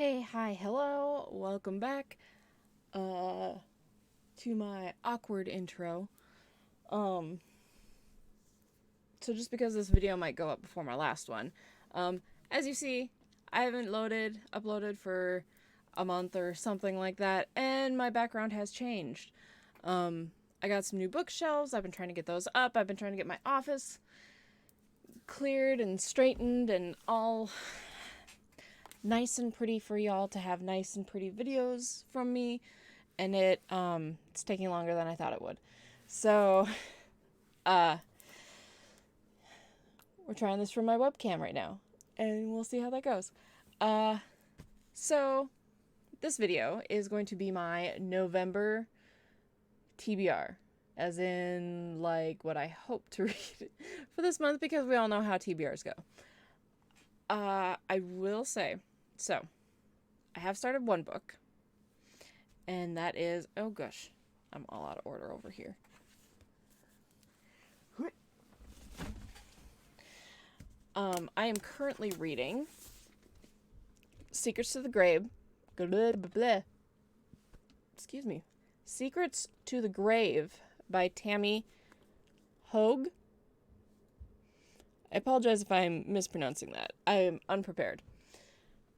Hey, hi, hello, welcome back to my awkward intro. Um so just because this video might go up before my last one, as you see, I haven't uploaded for a month or something like that, and my background has changed. I got some new bookshelves. I've been trying to get those up. I've been trying to get my office cleared and straightened and all nice and pretty for y'all to have nice and pretty videos from me, and it's taking longer than I thought it would. So uh we're trying this from my webcam right now, and we'll see how that goes. So this video is going to be my November TBR, as in like what I hope to read for this month, because we all know how TBRs go. I will say, so I have started one book, and that is, oh gosh, I'm all out of order over here. I am currently reading Secrets to the Grave. Excuse me. Secrets to the Grave by Tome Hogue. I apologize if I'm mispronouncing that. I am unprepared,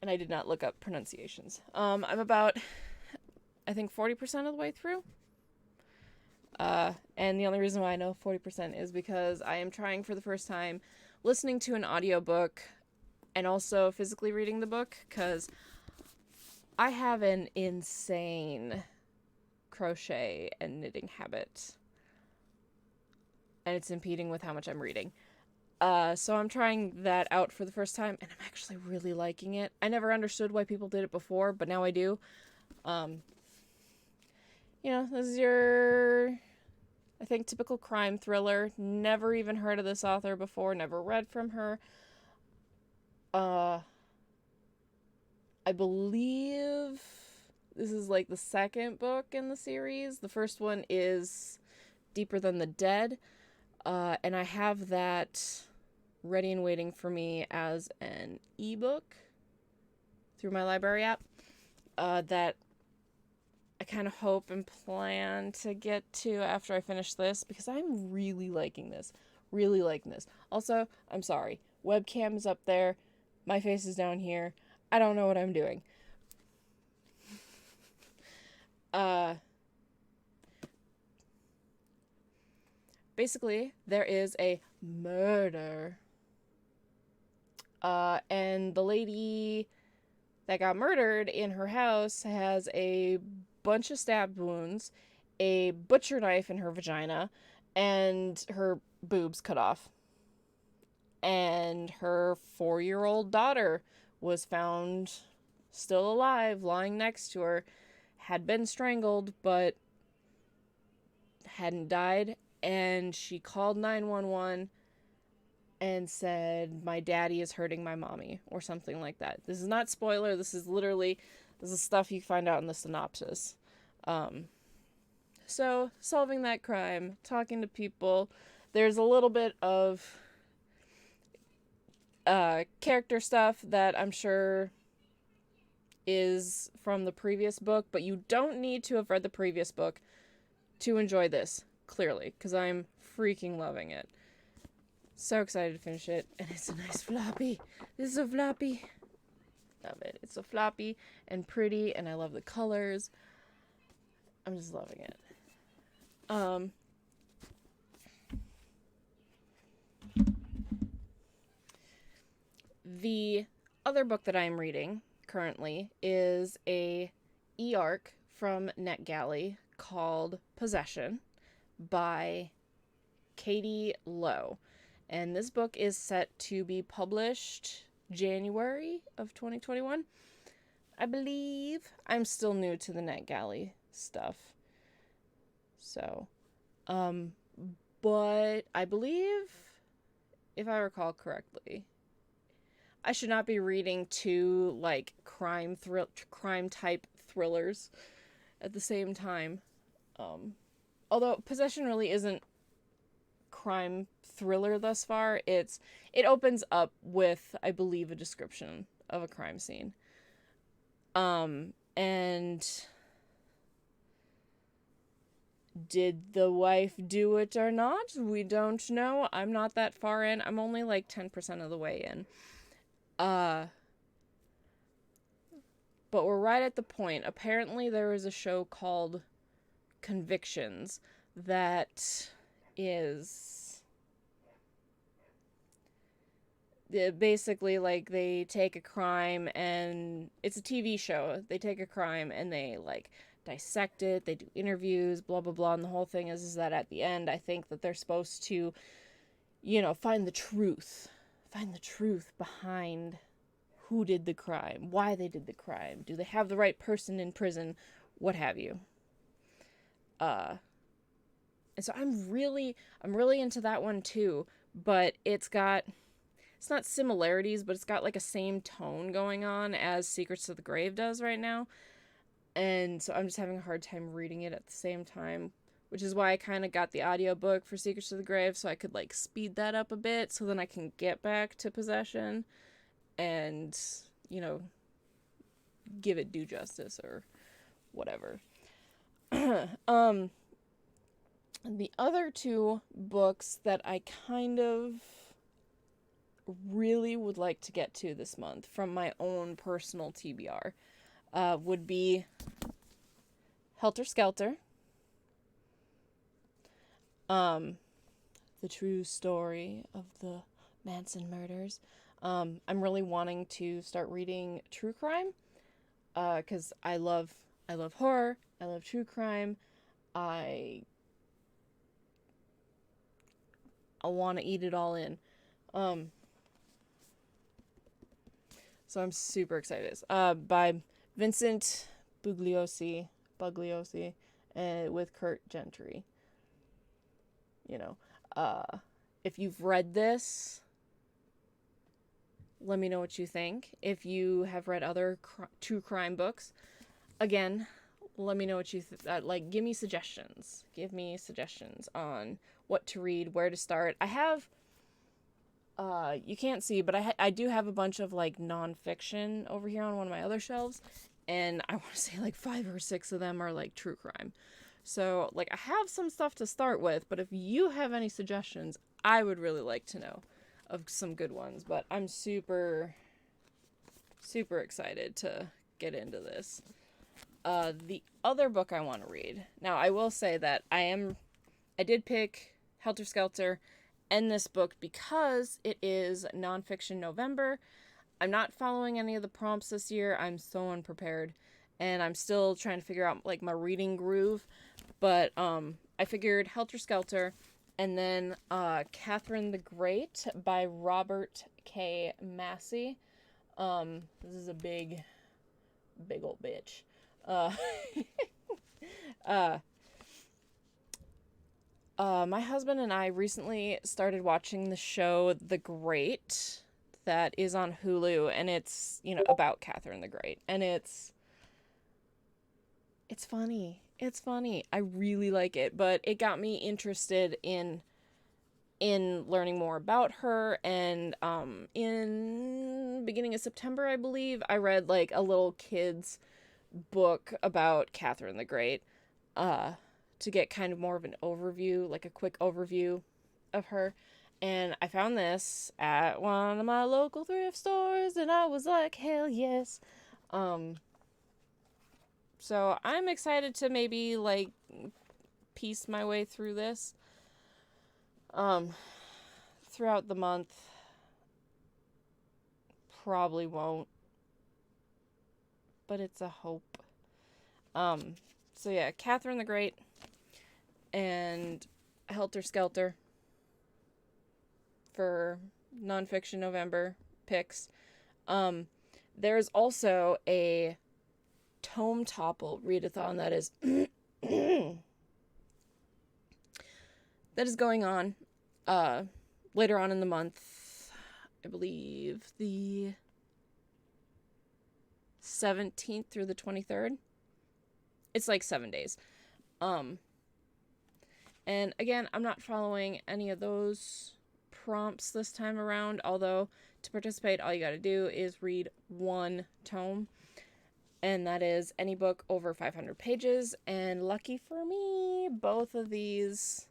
and I did not look up pronunciations. I'm about, I think, 40% of the way through. And the only reason why I know 40% is because I am trying for the first time listening to an audiobook and also physically reading the book, because I have an insane crochet and knitting habit, and it's impeding with how much I'm reading. So I'm trying that out for the first time, and I'm actually really liking it. I never understood why people did it before, but now I do. This is your, I think, typical crime thriller. Never even heard of this author before, never read from her. I believe this is like the second book in the series. The first one is Deeper Than the Dead, and I have that ready and waiting for me as an ebook through my library app, that I kind of hope and plan to get to after I finish this, because I'm really liking this. Really liking this. Also, I'm sorry. Webcam is up there. My face is down here. I don't know what I'm doing. Basically, there is a murder. And the lady that got murdered in her house has a bunch of stab wounds, a butcher knife in her vagina, and her boobs cut off. And her 4-year-old daughter was found still alive, lying next to her, had been strangled, but hadn't died. And she called 911 and said, "My daddy is hurting my mommy," or something like that. This is not spoiler. This is stuff you find out in the synopsis. So, solving that crime, talking to people. There's a little bit of character stuff that I'm sure is from the previous book, but you don't need to have read the previous book to enjoy this, clearly, because I'm freaking loving it. So excited to finish it, and it's a nice floppy. This is a floppy. Love it. It's so floppy and pretty, and I love the colors. I'm just loving it. The other book that I'm reading currently is a e-arc from NetGalley called Possession by Katie Lowe. And this book is set to be published January of 2021. I believe. I'm still new to the NetGalley stuff. So, but I believe, if I recall correctly, I should not be reading two like crime type thrillers at the same time. Although Possession really isn't crime thriller thus far. It opens up with, I believe, a description of a crime scene. And did the wife do it or not? We don't know. I'm not that far in. I'm only like 10% of the way in. But we're right at the point. Apparently there was a show called Convictions that is basically like they take a crime, and it's a TV show. They take a crime and they like dissect it, they do interviews, blah blah blah, and the whole thing is that at the end I think that they're supposed to, find the truth behind who did the crime, why they did the crime, do they have the right person in prison, what have you. And so I'm really into that one too, but it's not similarities, but it's got like a same tone going on as Secrets of the Grave does right now. And so I'm just having a hard time reading it at the same time, which is why I kind of got the audiobook for Secrets of the Grave, so I could like speed that up a bit so then I can get back to Possession and, give it due justice or whatever. The other two books that I kind of really would like to get to this month from my own personal TBR would be Helter Skelter, the true story of the Manson murders. I'm really wanting to start reading true crime, because I love horror, I love true crime, I want to eat it all in. So I'm super excited. By Vincent Bugliosi, with Kurt Gentry. If you've read this, let me know what you think. If you have read other true crime books, again, let me know what you give me suggestions. Give me suggestions on what to read, where to start. I have, you can't see, but I do have a bunch of like nonfiction over here on one of my other shelves, and I want to say like 5 or 6 of them are like true crime. So like I have some stuff to start with, but if you have any suggestions, I would really like to know of some good ones. But I'm super excited to get into this. The other book I want to read. Now, I will say that I did pick Helter Skelter and this book because it is nonfiction November. I'm not following any of the prompts this year. I'm so unprepared, and I'm still trying to figure out like my reading groove. But I figured Helter Skelter, and then Catherine the Great by Robert K. Massey. This is a big old bitch. My husband and I recently started watching the show The Great that is on Hulu, and it's, about Catherine the Great, and it's funny. It's funny. I really like it, but it got me interested in learning more about her, and in beginning of September, I believe, I read like a little kid's book about Catherine the Great, to get kind of more of an overview, like a quick overview of her. And I found this at one of my local thrift stores, and I was like, hell yes. So I'm excited to maybe like piece my way through this throughout the month. Probably won't, but it's a hope. So yeah, Catherine the Great and Helter Skelter for nonfiction November picks. There's also a Tome Topple readathon that is that is going on later on in the month. I believe the 17th through the 23rd. It's like 7 days. And again, I'm not following any of those prompts this time around, although to participate, all you gotta do is read one tome. and that is any book over 500 pages. And lucky for me, both of these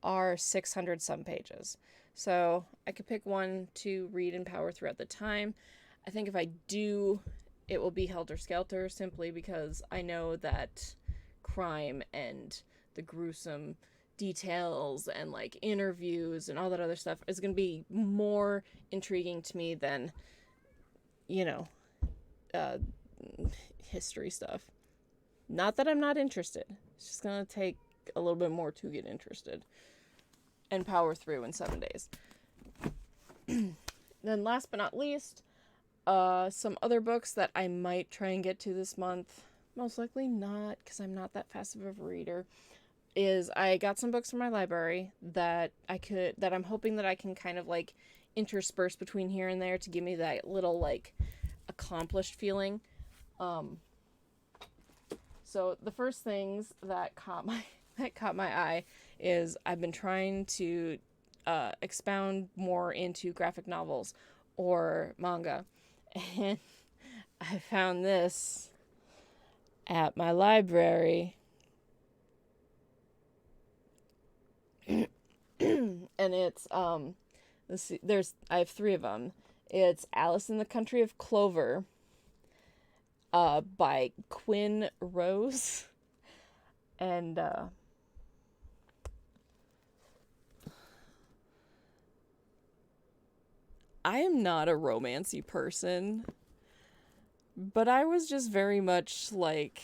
are 600 some pages. So I could pick one to read and power through at the time. I think if I do, it will be Helter Skelter, simply because I know that crime and the gruesome details and like interviews and all that other stuff is going to be more intriguing to me than, you know, history stuff. Not that I'm not interested. It's just going to take a little bit more to get interested and power through in 7 days. Then last but not least, some other books that I might try and get to this month, most likely not, because I'm not that fast of a reader, is I got some books from my library that I'm hoping that I can kind of like intersperse between here and there to give me that little like accomplished feeling. So the first things that caught my eye is I've been trying to expound more into graphic novels or manga, and I found this at my library, and it's I have 3 of them. It's Alice in the Country of Clover by Quinn Rose, and I am not a romancy person, but I was just very much like,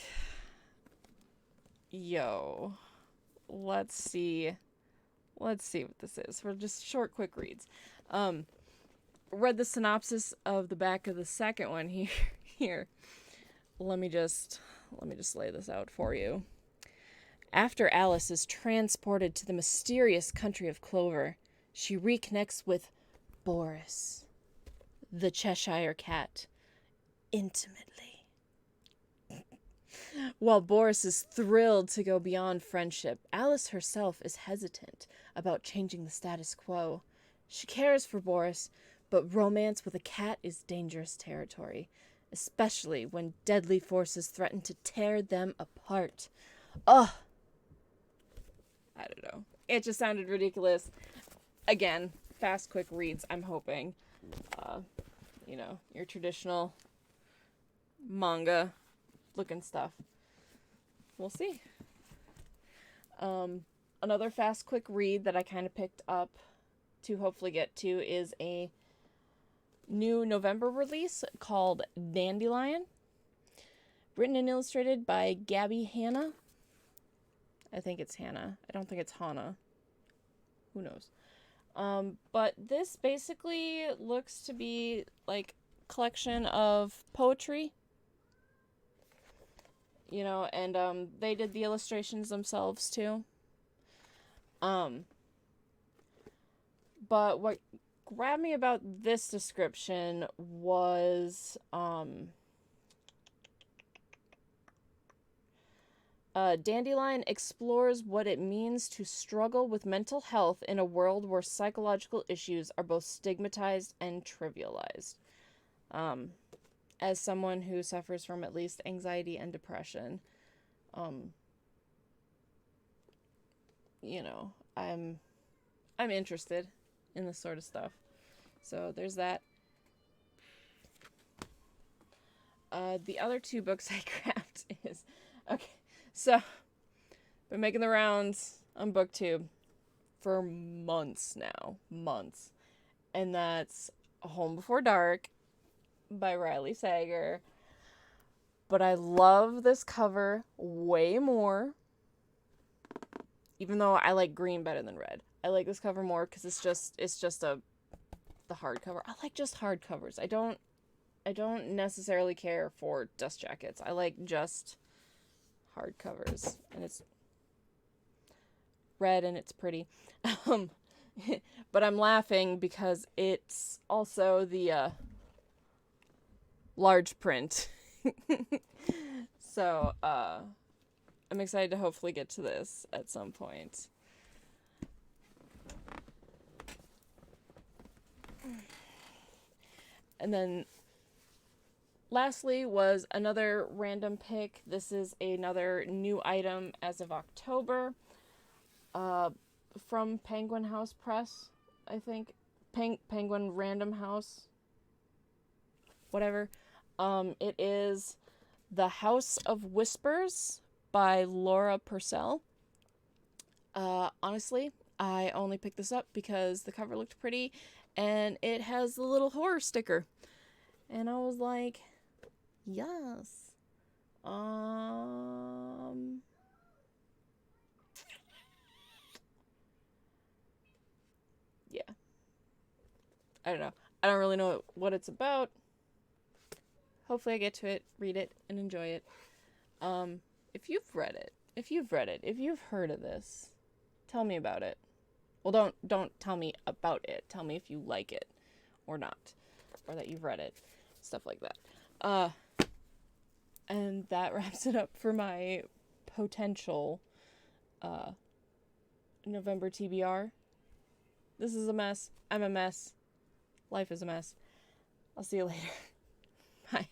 yo, let's see what this is. We're just short, quick reads. Read the synopsis of the back of the second one here. Let me just lay this out for you. After Alice is transported to the mysterious country of Clover, she reconnects with Boris, the Cheshire Cat, intimately. While Boris is thrilled to go beyond friendship, Alice herself is hesitant about changing the status quo. She cares for Boris, but romance with a cat is dangerous territory, especially when deadly forces threaten to tear them apart. Ugh! I don't know. It just sounded ridiculous. Again, fast, quick reads, I'm hoping. Your traditional manga looking stuff. We'll see. Another fast, quick read that I kind of picked up to hopefully get to is a new November release called Dandelion. Written and illustrated by Gabby Hanna. I think it's Hannah. I don't think it's Hannah. Who knows? But this basically looks to be like a collection of poetry. And they did the illustrations themselves too. But what grabbed me about this description was Dandelion explores what it means to struggle with mental health in a world where psychological issues are both stigmatized and trivialized. As someone who suffers from at least anxiety and depression, I'm interested in this sort of stuff. So there's that. The other 2 books I grabbed is... Okay, so been making the rounds on BookTube for months now. Months. And that's Home Before Dark by Riley Sager. But I love this cover way more. Even though I like green better than red. I like this cover more because it's just the hardcover. I like just hardcovers. I don't necessarily care for dust jackets. I like just hardcovers, and it's red and it's pretty. But I'm laughing because it's also the large print. So I'm excited to hopefully get to this at some point. And then lastly was another random pick. This is another new item as of October, from Penguin House Press, I think. Penguin Random House, whatever. It is The House of Whispers by Laura Purcell. Honestly, I only picked this up because the cover looked pretty and it has the little horror sticker. And I was like, yes. Yeah. I don't know. I don't really know what it's about. Hopefully I get to it, read it, and enjoy it. If you've read it, if you've heard of this, tell me about it. Well, don't tell me about it. Tell me if you like it or not, or that you've read it, stuff like that. And that wraps it up for my potential November TBR. This is a mess. I'm a mess. Life is a mess. I'll see you later. Bye.